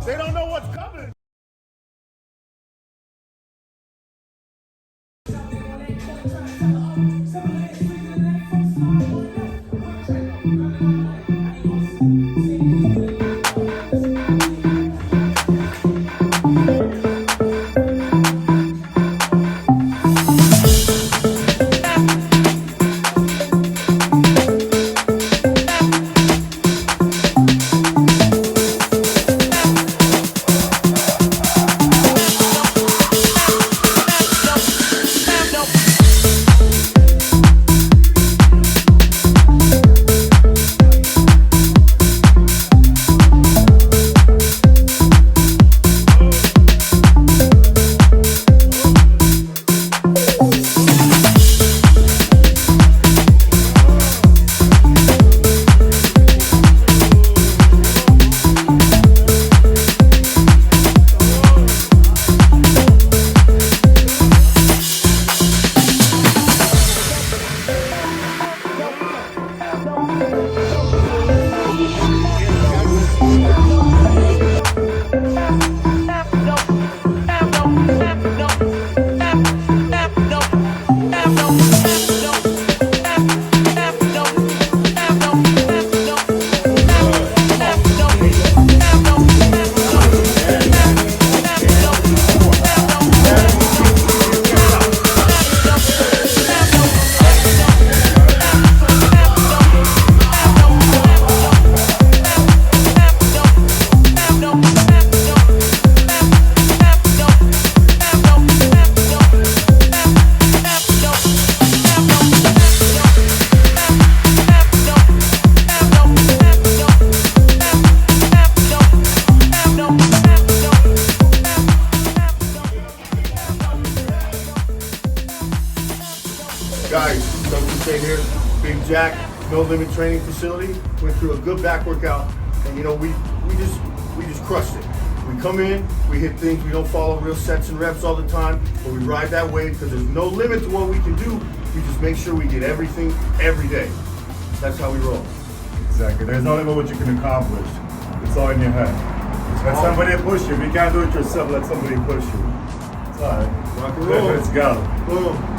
They don't know what's coming. Guys, Coach Hussein here, Big Jack, No Limit Training Facility. Went through a good back workout, and you know we just crushed it. We come in, we hit things, we don't follow real sets and reps all the time, but we ride that wave because there's no limit to what we can do. We just make sure we get everything every day. That's how we roll. Exactly. There's no limit what you can accomplish. It's all in your head. Let somebody push you. If you can't do it yourself, let somebody push you. It's all right. Rock and roll. Let's go. Boom.